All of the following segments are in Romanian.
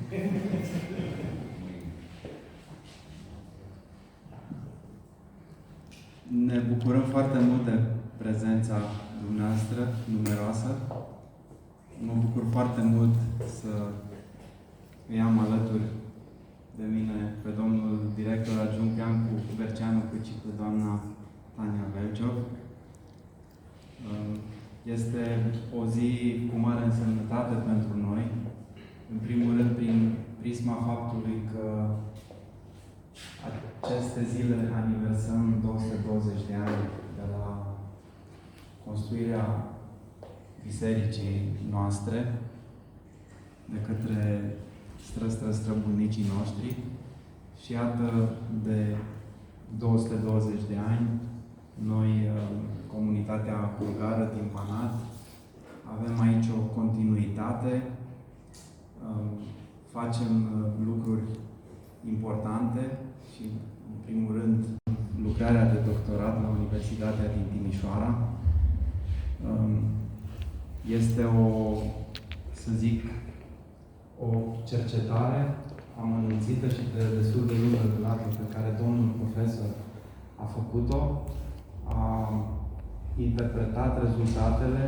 Ne bucurăm foarte mult de prezența dumneavoastră, numeroasă. Mă bucur foarte mult să îi am alături de mine pe domnul director adjunct Iancu Berceanu, cât și pe doamna Tania Velciov. Este o zi cu mare însemnătate pentru noi. În primul rând, prin prisma faptului că aceste zile aniversăm 220 de ani de la construirea bisericii noastre de către străbunicii noștri. Și iată, de 220 de ani, noi, comunitatea bulgară din Banat, avem aici o continuitate, facem lucruri importante și, în primul rând, lucrarea de doctorat la Universitatea din Timișoara. Este să zic, o cercetare amănunțită și de destul de lungă durată pe care domnul profesor a făcut-o, a interpretat rezultatele,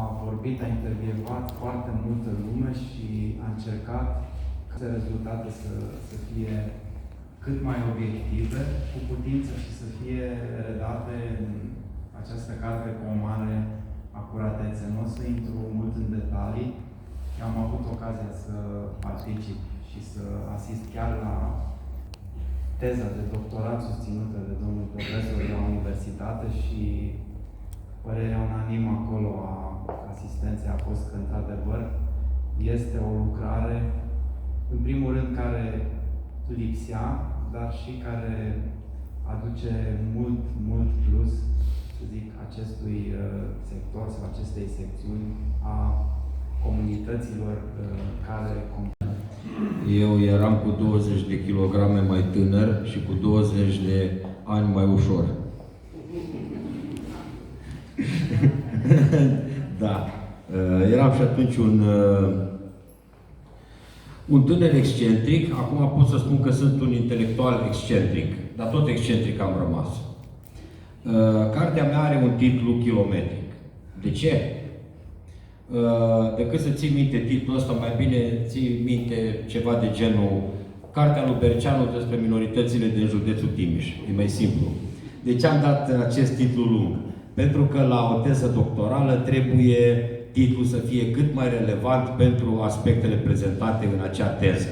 a vorbit, a intervievat foarte multă lume și a încercat ca rezultate să fie cât mai obiective, cu putință, și să fie redate în această carte cu o mare acuratețe. Nu o să intru mult în detalii. Am avut ocazia să particip și să asist chiar la teza de doctorat susținută de domnul profesor la universitate și părerea unanimă acolo a asistenței a fost că, într-adevăr, este o lucrare, în primul rând, care lipsea, dar și care aduce mult plus, să zic, acestui sector sau acestei secțiuni a comunităților care Eu eram cu 20 de kilograme mai tânăr și cu 20 de ani mai ușor. Da. Eram și atunci un tânăr excentric. Acum pot să spun că sunt un intelectual excentric, dar tot excentric am rămas. Cartea mea are un titlu kilometric. De ce? Decât să ții minte titlul ăsta, mai bine ții minte ceva de genul Cartea lui Berceanu despre minoritățile din județul Timiș. E mai simplu. De ce am dat acest titlu lung? Pentru că la o teză doctorală trebuie titlul să fie cât mai relevant pentru aspectele prezentate în acea teză.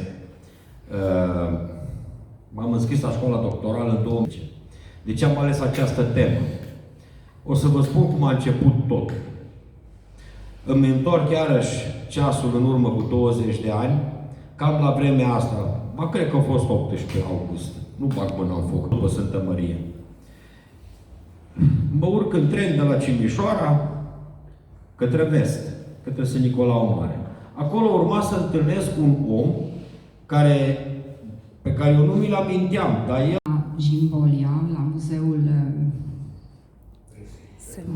M-am înscris la școala doctorală în 2010. De ce am ales această temă? O să vă spun cum a început tot. Îmi întorc iarăși ceasul în urmă cu 20 de ani, cam la vremea asta, cred că a fost 18 august, nu bag mâna în foc, după Sfântă Mărie. Mă urc în tren de la Cimișoara către vest, către Sfânt Nicolau Mare. Acolo urma să întâlnesc un om pe care eu nu mi-l aminteam, dar el... Jimbolia, la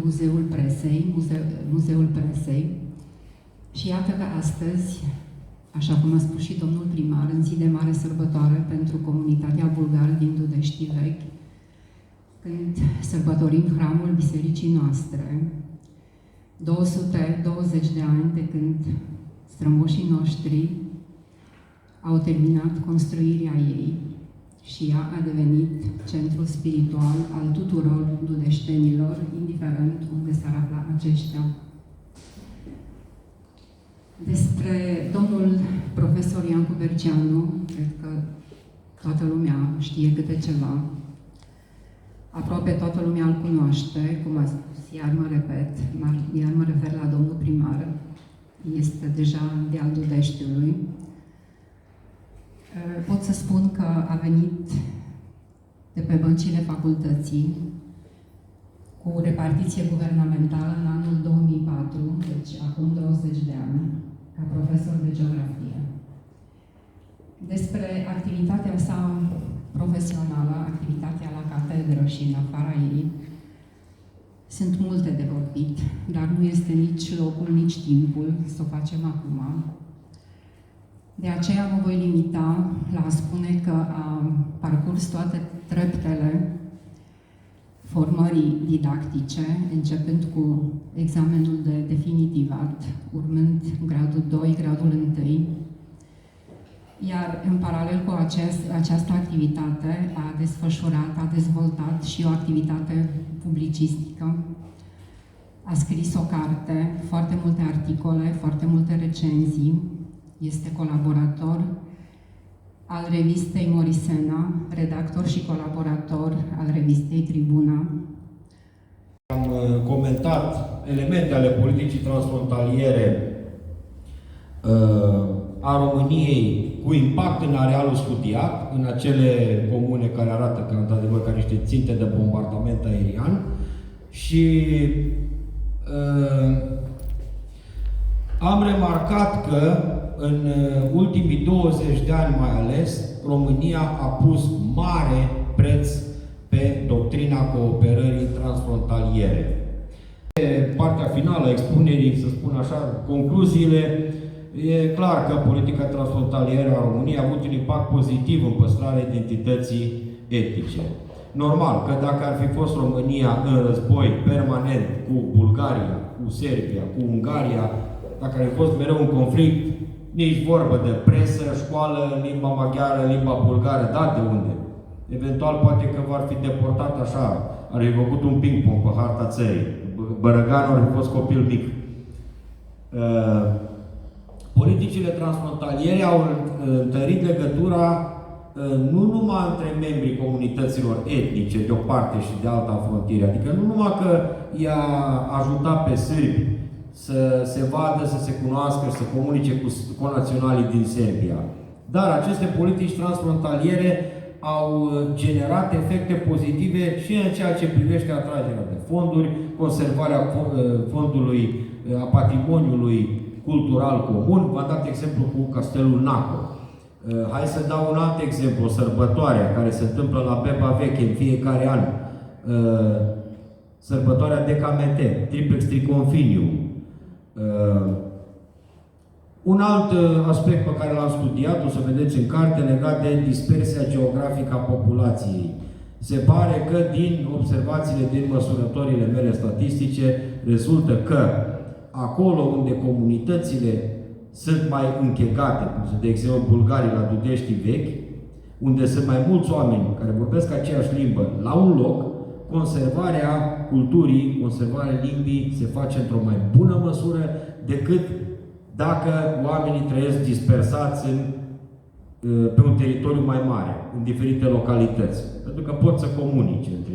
Muzeul Presei. Și iată că astăzi, așa cum a spus și domnul primar, în zi de mare sărbătoare pentru comunitatea bulgară din Dudești Vechi, când sărbătorim hramul bisericii noastre, 220 de ani de când strămoșii noștri au terminat construirea ei și ea a devenit centrul spiritual al tuturor dudeștenilor, indiferent unde s-ar afla aceștia. Despre domnul profesor Iancu Berceanu, cred că toată lumea știe câte ceva. Aproape toată lumea îl cunoaște, cum a spus, iar mă repet, iar mă refer la domnul primar. Este deja de al Dudeștiului. Pot să spun că a venit de pe băncile facultății cu repartiție guvernamentală în anul 2004, deci acum 20 de ani, ca profesor de geografie. Despre activitatea sa profesională, activitatea la catedră și în afara ei, sunt multe de vorbit, dar nu este nici locul, nici timpul să o facem acum. De aceea mă voi limita la a spune că am parcurs toate treptele formării didactice, începând cu examenul de definitivat, urmând gradul 2, gradul 1, iar în paralel cu această activitate a dezvoltat și o activitate publicistică. A scris o carte, foarte multe articole, foarte multe recenzii, este colaborator al revistei Morisena, redactor și colaborator al revistei Tribuna. Am comentat elemente ale politicii transfrontaliere a României cu impact în arealul studiat, în acele comune care arată că, într-adevăr, ca niște ținte de bombardament aerian și am remarcat că în ultimii 20 de ani mai ales, România a pus mare preț pe doctrina cooperării transfrontaliere. Pe partea finală a expunerii, să spun așa, concluziile, e clar că politica transfrontalieră a României a avut un impact pozitiv în păstrarea identității etnice. Normal că dacă ar fi fost România în război permanent cu Bulgaria, cu Serbia, cu Ungaria, dacă ar fi fost mereu un conflict, nici vorbă de presă, școală, limba maghiară, limba bulgară, da, de unde? Eventual, poate că v-ar fi deportat așa, ar fi făcut un ping-pong pe harta țării. Bărăganul ar fi fost copil mic. Politicile transfrontaliere au întărit legătura nu numai între membrii comunităților etnice, de o parte și de alta frontieră, adică nu numai că i-a ajutat pe sârbi să se vadă, să se cunoască, să comunice cu conaționalii din Serbia. Dar aceste politici transfrontaliere au generat efecte pozitive și în ceea ce privește atragerea de fonduri, conservarea fondului, a patrimoniului cultural comun. V-am dat exemplu cu Castelul Naco. Hai să dau un alt exemplu, sărbătoarea care se întâmplă la Beba Veche în fiecare an. Sărbătoarea DKMT, Triplex Triconfinium. Un alt aspect pe care l-am studiat, o să vedeți în carte, legat de dispersia geografică a populației. Se pare că din observațiile din măsurătorile mele statistice rezultă că acolo unde comunitățile sunt mai închegate, cum sunt de exemplu bulgarii la Dudești Vechi, unde sunt mai mulți oameni care vorbesc aceeași limbă la un loc, conservarea culturii, conservarea limbii se face într-o mai bună măsură decât dacă oamenii trăiesc dispersați pe un teritoriu mai mare, în diferite localități. Pentru că pot să comunice între